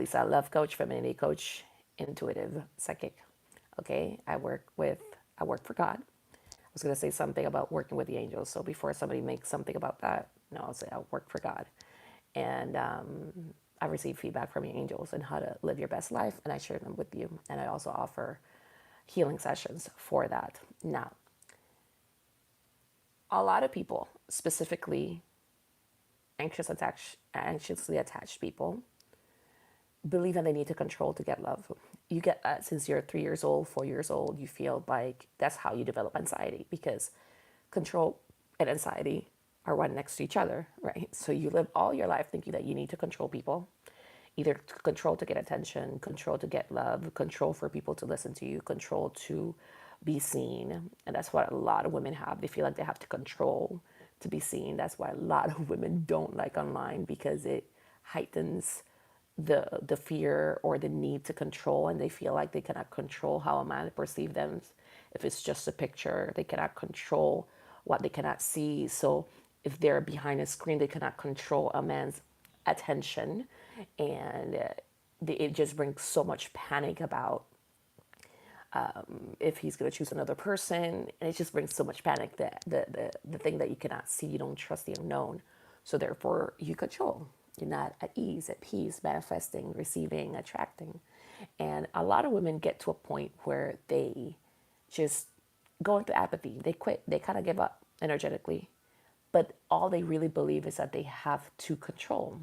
Lisa, love coach, femininity coach, intuitive psychic. Okay, I work for God. I was gonna say something about working with the angels. So before somebody makes something about that, no, I'll say I work for God, and I receive feedback from the angels and how to live your best life, and I share them with you. And I also offer healing sessions for that. Now, a lot of people, specifically anxiously attached people, believe that they need to control to get love. You get that since you're 3 years old, 4 years old. You feel like that's how you develop anxiety because control and anxiety are one next to each other, right? So you live all your life thinking that you need to control people, either control to get attention, control to get love, control for people to listen to you, control to be seen. And that's what a lot of women have. They feel like they have to control to be seen. That's why a lot of women don't like online because it heightens the fear or the need to control, and they feel like they cannot control how a man perceives them if it's just a picture. They cannot control what they cannot see. So if they're behind a screen, they cannot control a man's attention, and it just brings so much panic about if he's going to choose another person, and it just brings so much panic that the thing that you cannot see, you don't trust the unknown, so therefore you control. You're not at ease, at peace, manifesting, receiving, attracting. And a lot of women get to a point where they just go into apathy. They quit. They kind of give up energetically. But all they really believe is that they have to control.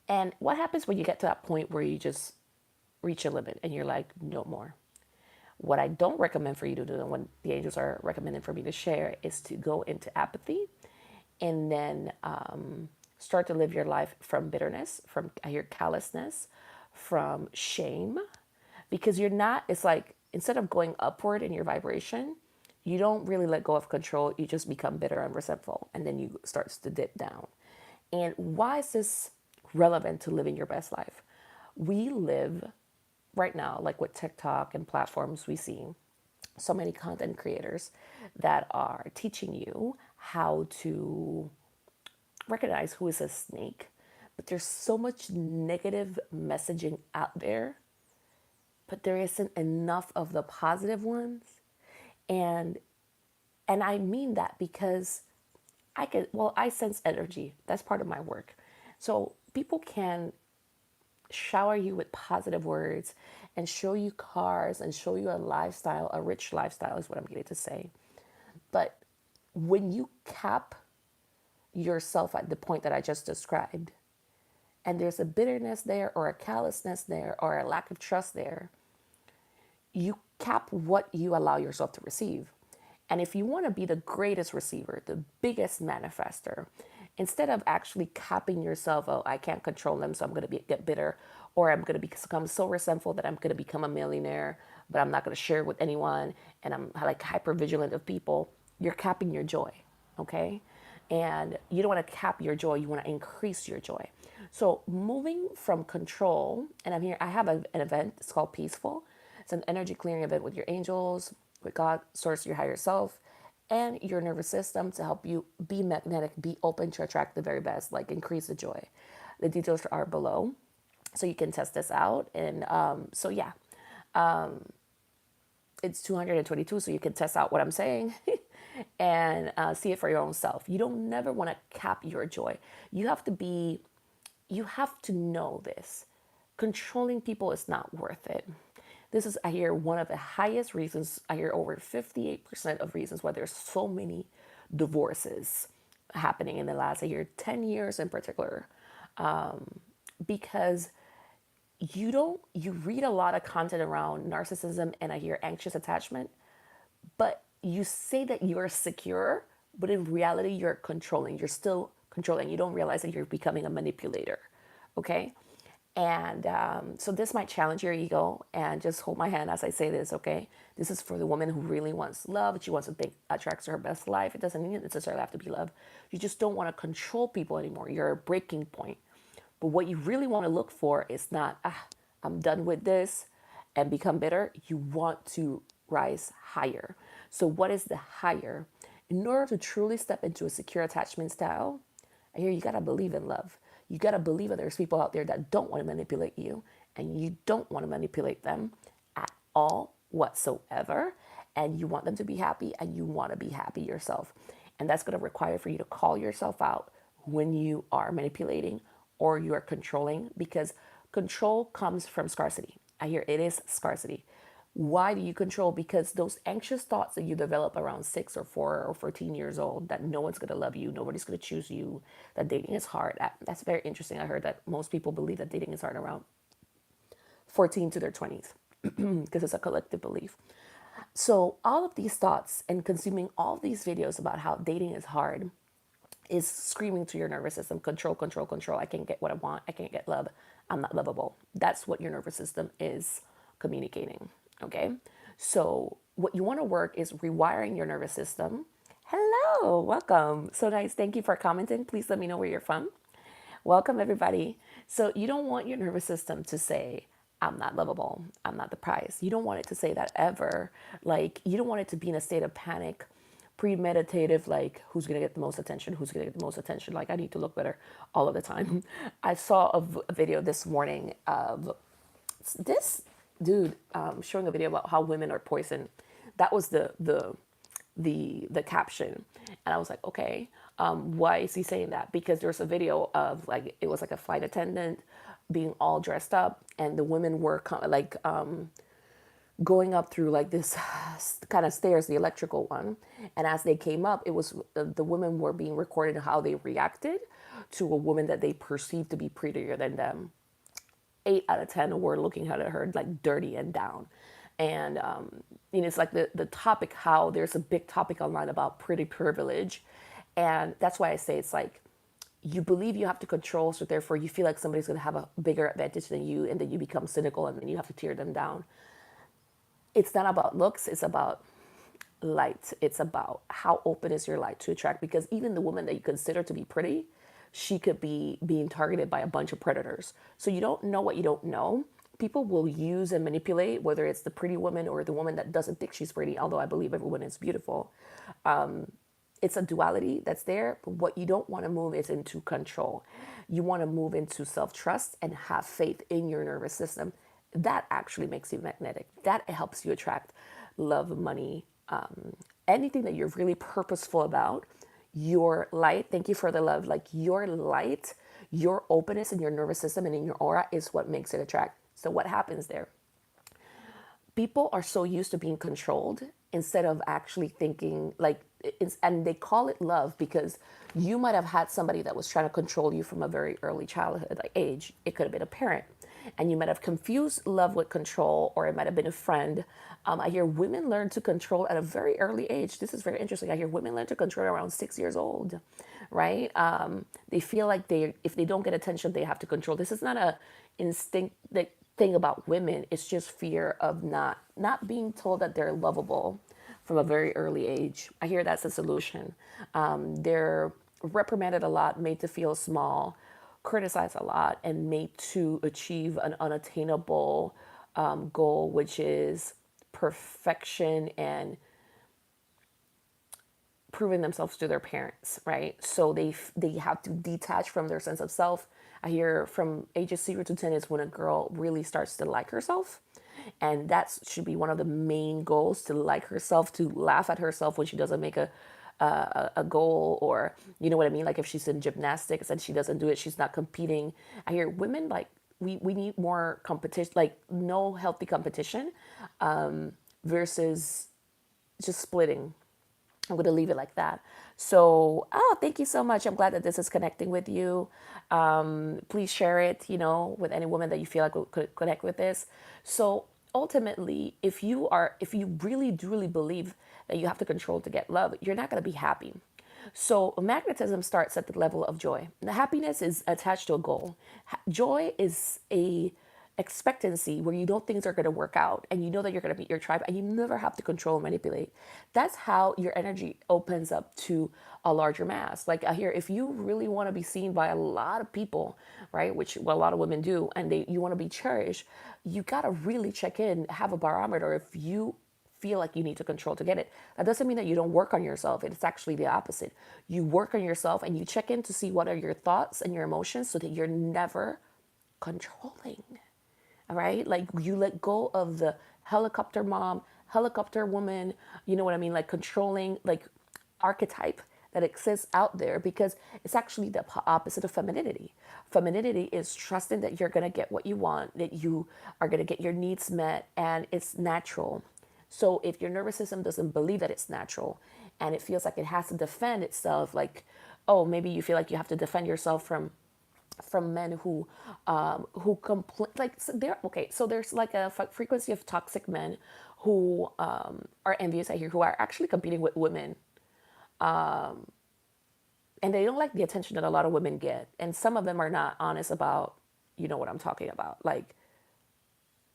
And what happens when you get to that point where you just reach a limit and you're like, no more? What I don't recommend for you to do, and what the angels are recommending for me to share, is to go into apathy and then start to live your life from bitterness, from your callousness, from shame, because you're not, it's like instead of going upward in your vibration, you don't really let go of control. You just become bitter and resentful, and then you starts to dip down. And why is this relevant to living your best life? We live right now, like with TikTok and platforms, we see so many content creators that are teaching you how to recognize who is a snake. But there's so much negative messaging out there, but there isn't enough of the positive ones. And and I mean that because I sense energy. That's part of my work. So people can shower you with positive words and show you cars and show you a lifestyle, a rich lifestyle is what I'm getting to say. But when you cap yourself at the point that I just described, and there's a bitterness there or a callousness there or a lack of trust there, you cap what you allow yourself to receive. And if you want to be the greatest receiver, the biggest manifester, instead of actually capping yourself, oh, I can't control them, so I'm going to get bitter, or I'm going to become so resentful that I'm going to become a millionaire, but I'm not going to share it with anyone, and I'm like hyper vigilant of people, you're capping your joy, okay? And you don't want to cap your joy, you want to increase your joy. So moving from control, and I have an event, it's called Peaceful. It's an energy clearing event with your angels, with God, source, your higher self, and your nervous system to help you be magnetic, be open to attract the very best, like increase the joy. The details are below, so you can test this out. And so yeah, it's 222, so you can test out what I'm saying and see it for your own self. You don't never want to cap your joy. You have to know this. Controlling people is not worth it. This is, I hear, one of the highest reasons. I hear over 58% of reasons why there's so many divorces happening in the last, I hear, 10 years in particular. Because you read a lot of content around narcissism and I hear anxious attachment, but you say that you're secure, but in reality, you're controlling. You're still controlling. You don't realize that you're becoming a manipulator. Okay? And so this might challenge your ego, and just hold my hand as I say this, okay? This is for the woman who really wants love. She wants to think attracts her best life. It doesn't necessarily have to be love. You just don't want to control people anymore. You're a breaking point. But what you really want to look for is not, I'm done with this and become bitter. You want to rise higher. So what is the higher? In order to truly step into a secure attachment style, I hear you got to believe in love. You got to believe that there's people out there that don't want to manipulate you, and you don't want to manipulate them at all whatsoever. And you want them to be happy, and you want to be happy yourself. And that's going to require for you to call yourself out when you are manipulating or you are controlling, because control comes from scarcity. I hear it is scarcity. Why do you control? Because those anxious thoughts that you develop around 6 or 4 or 14 years old, that no one's going to love you, nobody's going to choose you, that dating is hard. That's very interesting. I heard that most people believe that dating is hard around 14 to their 20s because it's a collective belief. So all of these thoughts and consuming all these videos about how dating is hard is screaming to your nervous system, control, control, control. I can't get what I want. I can't get love. I'm not lovable. That's what your nervous system is communicating. Okay. So what you want to work is rewiring your nervous system. Hello, welcome. So nice. Thank you for commenting. Please let me know where you're from. Welcome, everybody. So you don't want your nervous system to say, I'm not lovable. I'm not the prize. You don't want it to say that ever. Like, you don't want it to be in a state of panic, premeditative, like, who's going to get the most attention? Who's going to get the most attention? Like, I need to look better all of the time. I saw a video this morning of this dude showing a video about how women are poison. That was the caption, and I was like, okay, why is he saying that? Because there's a video of, like, it was like a flight attendant being all dressed up, and the women were going up through like this kind of stairs, the electrical one, and as they came up, it was the women were being recorded how they reacted to a woman that they perceived to be prettier than them. 8 out of 10 were looking at her like dirty and down. And it's like the topic, how there's a big topic online about pretty privilege. And that's why I say it's like, you believe you have to control, so therefore you feel like somebody's going to have a bigger advantage than you, and then you become cynical, and then you have to tear them down. It's not about looks, it's about light. It's about how open is your light to attract, because even the woman that you consider to be pretty, she could be being targeted by a bunch of predators. So you don't know what you don't know. People will use and manipulate, whether it's the pretty woman or the woman that doesn't think she's pretty, although I believe everyone is beautiful. It's a duality that's there, but what you don't want to move is into control. You want to move into self-trust and have faith in your nervous system. That actually makes you magnetic. That helps you attract love, money, anything that you're really purposeful about. Your light, thank you for the love, like your light, your openness in your nervous system and in your aura is what makes it attract. So what happens there? People are so used to being controlled instead of actually thinking like, and they call it love because you might have had somebody that was trying to control you from a very early childhood like age. It could have been a parent, and you might have confused love with control, or it might have been a friend. I hear women learn to control at a very early age. This is very interesting. I hear women learn to control around 6 years old, right? They feel like if they don't get attention, they have to control. This is not a instinct thing about women. It's just fear of not being told that they're lovable from a very early age. I hear that's a solution. They're reprimanded a lot, made to feel small, criticized a lot, and made to achieve an unattainable goal, which is perfection and proving themselves to their parents, right? So they have to detach from their sense of self. I hear from ages 0 to 10 is when a girl really starts to like herself. And that should be one of the main goals, to like herself, to laugh at herself when she doesn't make a goal, or you know what I mean? Like if she's in gymnastics and she doesn't do it, she's not competing. I hear women like we need more competition, like no healthy competition versus just splitting. I'm going to leave it like that. So, thank you so much. I'm glad that this is connecting with you. Please share it, with any woman that you feel like could connect with this. So ultimately, if you really truly believe that you have to control to get love, you're not going to be happy. So magnetism starts at the level of joy. The happiness is attached to a goal. Joy is a expectancy where you know things are going to work out, and you know that you're going to meet your tribe, and you never have to control and manipulate. That's how your energy opens up to a larger mass. Like I hear, if you really want to be seen by a lot of people, right, which a lot of women do, and you want to be cherished, you got to really check in, have a barometer. If you feel like you need to control to get it. That doesn't mean that you don't work on yourself. It's actually the opposite. You work on yourself and you check in to see what are your thoughts and your emotions so that you're never controlling. All right. Like you let go of the helicopter mom, helicopter woman, you know what I mean? Like controlling, like archetype that exists out there, because it's actually the opposite of femininity. Femininity is trusting that you're going to get what you want, that you are going to get your needs met, and it's natural. So if your nervous system doesn't believe that it's natural and it feels like it has to defend itself, like, oh, maybe you feel like you have to defend yourself from men who complain, like, so there, okay, so there's like a frequency of toxic men who are envious, I hear, who are actually competing with women, and they don't like the attention that a lot of women get, and some of them are not honest about, you know what I'm talking about, like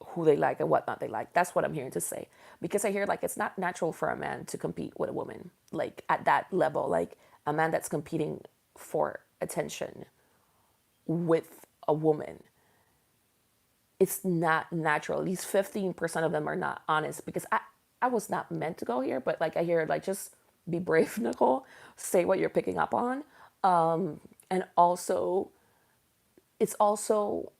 who they like and what not they like. That's what I'm hearing to say, because I hear like it's not natural for a man to compete with a woman, like at that level, like a man that's competing for attention with a woman. It's not natural. At least 15% of them are not honest, because I was not meant to go here, but like I hear like just be brave, Nicole. Say what you're picking up on. And also, it's also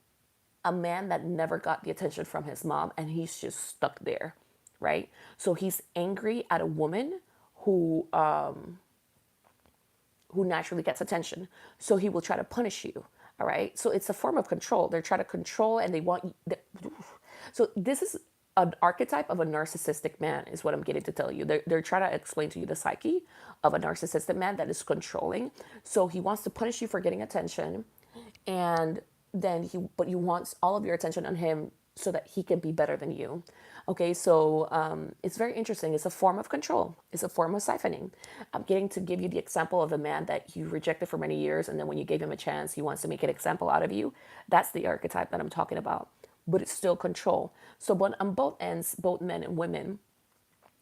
a man that never got the attention from his mom and he's just stuck there, right? So he's angry at a woman who naturally gets attention. So he will try to punish you. All right. So it's a form of control. They're trying to control and they want. So this is an archetype of a narcissistic man, is what I'm getting to tell you. They're trying to explain to you the psyche of a narcissistic man that is controlling. So he wants to punish you for getting attention, and then but you want all of your attention on him so that he can be better than you. Okay, so it's very interesting. It's a form of control. It's a form of siphoning. I'm getting to give you the example of a man that you rejected for many years, and then when you gave him a chance, he wants to make an example out of you. That's the archetype that I'm talking about. But it's still control. So, but on both ends, both men and women,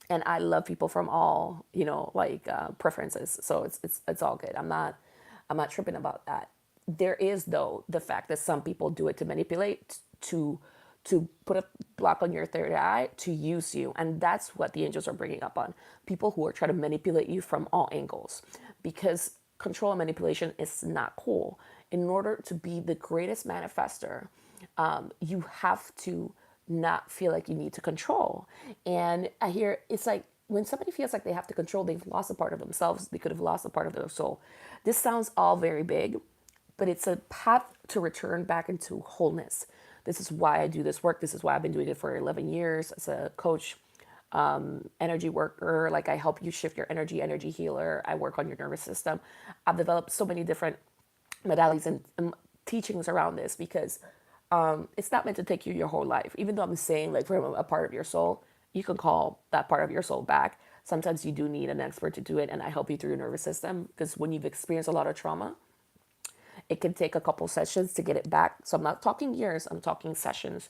and I love people from all, like preferences. So it's all good. I'm not tripping about that. There is, though, the fact that some people do it to manipulate, to put a block on your third eye, to use you. And that's what the angels are bringing up on. People who are trying to manipulate you from all angles. Because control and manipulation is not cool. In order to be the greatest manifester, you have to not feel like you need to control. And I hear it's like when somebody feels like they have to control, they've lost a part of themselves. They could have lost a part of their soul. This sounds all very big, but it's a path to return back into wholeness. This is why I do this work. This is why I've been doing it for 11 years as a coach, energy worker. Like I help you shift your energy healer. I work on your nervous system. I've developed so many different modalities and teachings around this, because it's not meant to take you your whole life. Even though I'm saying like from a part of your soul, you can call that part of your soul back. Sometimes you do need an expert to do it, and I help you through your nervous system, because when you've experienced a lot of trauma, it can take a couple sessions to get it back. So I'm not talking years, I'm talking sessions.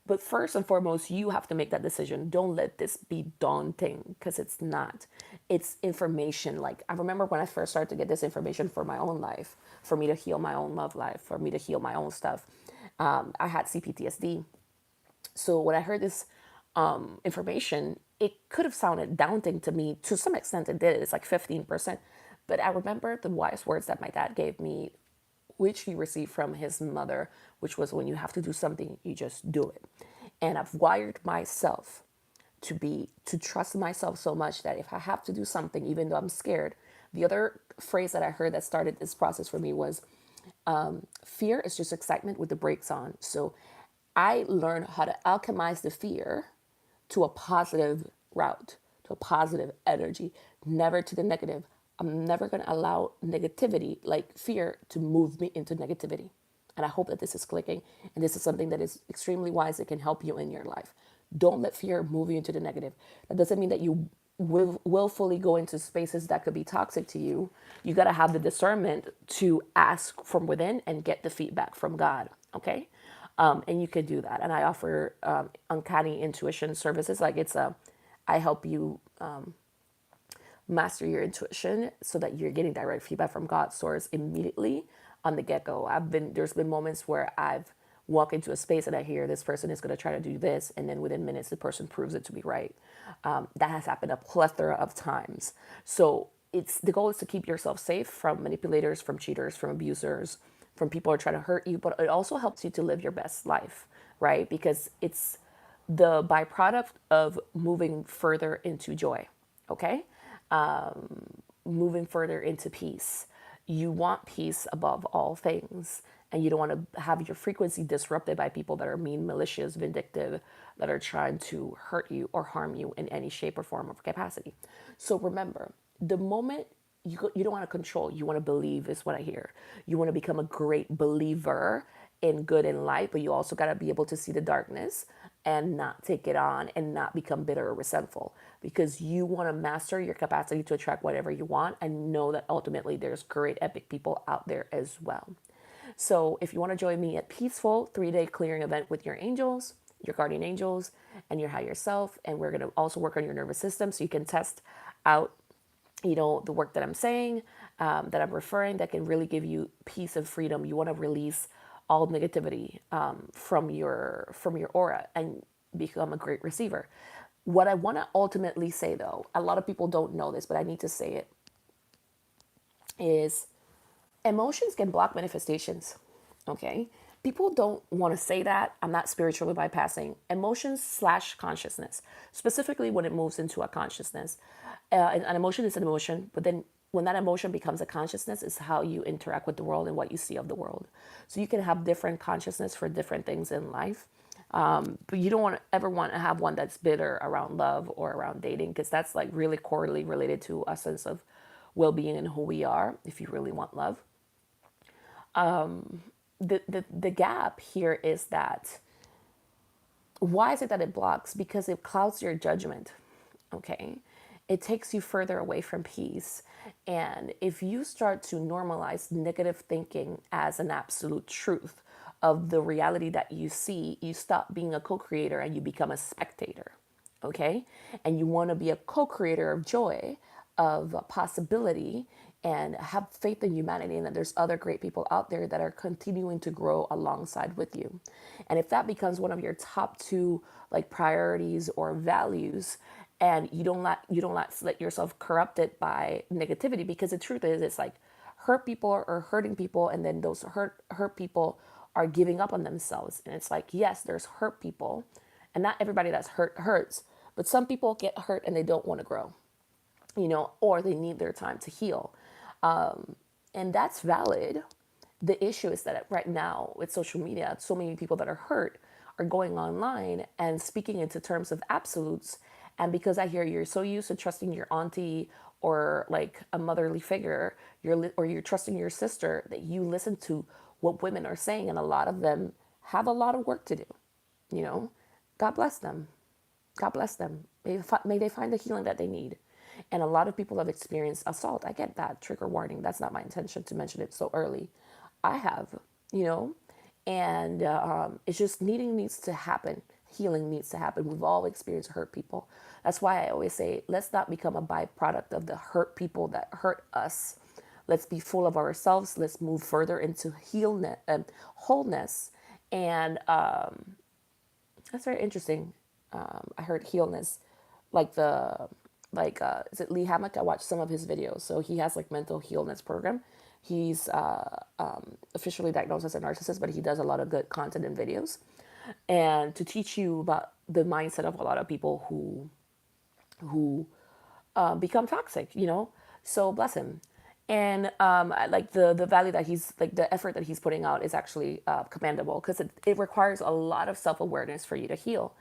But first and foremost, you have to make that decision. Don't let this be daunting, because it's not. It's information. Like I remember when I first started to get this information for my own life, for me to heal my own love life, for me to heal my own stuff. I had CPTSD. So when I heard this information, it could have sounded daunting to me. To some extent, it did. It's like 15%. But I remember the wise words that my dad gave me, which he received from his mother, which was, when you have to do something, you just do it. And I've wired myself to trust myself so much that if I have to do something, even though I'm scared. The other phrase that I heard that started this process for me was, fear is just excitement with the brakes on. So I learned how to alchemize the fear to a positive route, to a positive energy, never to the negative. I'm never going to allow negativity, like fear, to move me into negativity. And I hope that this is clicking. And this is something that is extremely wise that can help you in your life. Don't let fear move you into the negative. That doesn't mean that you willfully go into spaces that could be toxic to you. You got to have the discernment to ask from within and get the feedback from God. Okay. And you can do that. And I offer uncanny intuition services. Like I help you master your intuition so that you're getting direct feedback from God's source immediately on the get-go. There's been moments where I've walk into a space and I hear this person is going to try to do this, and then within minutes the person proves it to be right. That has happened a plethora of times. So it's the goal is to keep yourself safe from manipulators, from cheaters, from abusers, from people who are trying to hurt you, but it also helps you to live your best life, right? Because it's the byproduct of moving further into joy, okay? Moving further into peace. You want peace above all things, and you don't want to have your frequency disrupted by people that are mean, malicious, vindictive, that are trying to hurt you or harm you in any shape or form of capacity. So remember, the moment you don't want to control, you want to believe, is what I hear. You want to become a great believer in good and light, but you also got to be able to see the darkness and not take it on and not become bitter or resentful, because you want to master your capacity to attract whatever you want and know that ultimately there's great epic people out there as well. So if you want to join me at Peaceful 3-day clearing event with your angels, your guardian angels, and your higher self, and we're going to also work on your nervous system so you can test out, the work that I'm saying, that I'm referring, that can really give you peace and freedom. You want to release all negativity from your aura and become a great receiver. What I want to ultimately say, though, a lot of people don't know this, but I need to say it, is emotions can block manifestations. Okay, people don't want to say that. I'm not spiritually bypassing emotions slash consciousness, specifically when it moves into a consciousness. An emotion is an emotion, but then when that emotion becomes a consciousness, is how you interact with the world and what you see of the world. So you can have different consciousness for different things in life. But you don't ever want to have one that's bitter around love or around dating, because that's like really correlated related to a sense of well-being and who we are if you really want love. The gap here is that, why is it that it blocks? Because it clouds your judgment. Okay, it takes you further away from peace. And if you start to normalize negative thinking as an absolute truth of the reality that you see, you stop being a co-creator and you become a spectator. Okay, and you want to be a co-creator of joy, of possibility, and have faith in humanity and that there's other great people out there that are continuing to grow alongside with you. And if that becomes one of your top two like priorities or values, and you don't let yourself corrupted by negativity, because the truth is, it's like hurt people are hurting people, and then those hurt people are giving up on themselves. And it's like, yes, there's hurt people, and not everybody that's hurt hurts, but some people get hurt and they don't want to grow, or they need their time to heal. And that's valid. The issue is that right now with social media, so many people that are hurt are going online and speaking into terms of absolutes. And because I hear you're so used to trusting your auntie or like a motherly figure, you're trusting your sister, that you listen to what women are saying, and a lot of them have a lot of work to do. You know, God bless them. God bless them. May they find the healing that they need. And a lot of people have experienced assault. I get that. Trigger warning. That's not my intention to mention it so early. I have, you know, and it's just needs to happen. Healing needs to happen. We've all experienced hurt people. That's why I always say, let's not become a byproduct of the hurt people that hurt us. Let's be full of ourselves. Let's move further into wholeness. And that's very interesting. I heard healness, like is it Lee Hammock? I watched some of his videos. So he has like mental healness program. He's officially diagnosed as a narcissist, but he does a lot of good content and videos, and to teach you about the mindset of a lot of people who become toxic. So bless him. And like the value that he's like the effort that he's putting out is actually commendable, because it requires a lot of self-awareness for you to heal,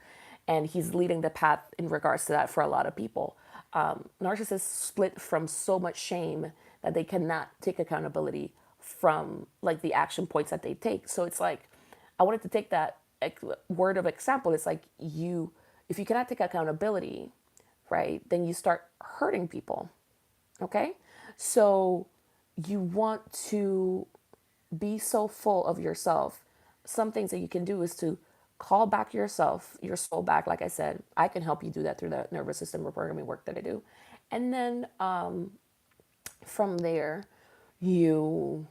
and he's leading the path in regards to that for a lot of people. Narcissists split from so much shame that they cannot take accountability from like the action points that they take. So it's like, I wanted to take that word of example. It's like, if you cannot take accountability, right, then you start hurting people. Okay, so you want to be so full of yourself. Some things that you can do is to call back yourself, your soul back. Like I said, I can help you do that through the nervous system reprogramming work that I do. And then from there, you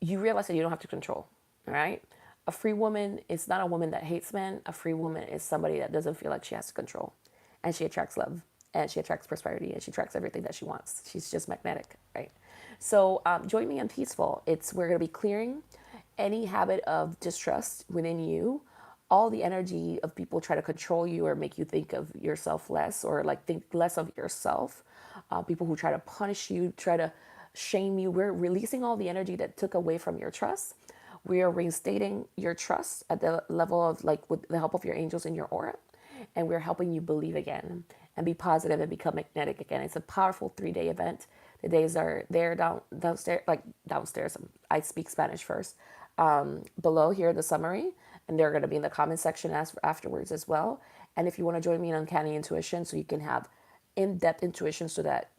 realize that you don't have to control. All right. A free woman is not a woman that hates men. A free woman is somebody that doesn't feel like she has to control. And she attracts love. And she attracts prosperity. And she attracts everything that she wants. She's just magnetic, right? So join me on Peaceful. We're going to be clearing any habit of distrust within you, all the energy of people try to control you or make you think of yourself less or like think less of yourself. People who try to punish you, try to shame you. We're releasing all the energy that took away from your trust. We are reinstating your trust at the level of like with the help of your angels in your aura. And we're helping you believe again and be positive and become magnetic again. It's a powerful 3-day event. The days are there downstairs, like downstairs. I speak Spanish first. Below here, the summary, and they're going to be in the comment section afterwards as well. And if you want to join me in Uncanny Intuition, so you can have in-depth intuition, so that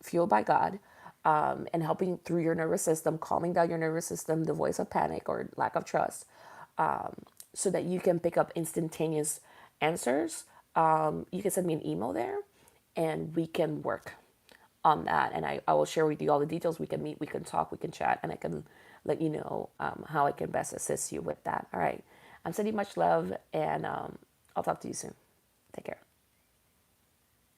fueled by God, and helping through your nervous system, calming down your nervous system, the voice of panic or lack of trust, so that you can pick up instantaneous answers. You can send me an email there, and we can work on that. And I will share with you all the details. We can meet, we can talk, we can chat, and I can let you know how I can best assist you with that. All right. I'm sending much love, and I'll talk to you soon. Take care.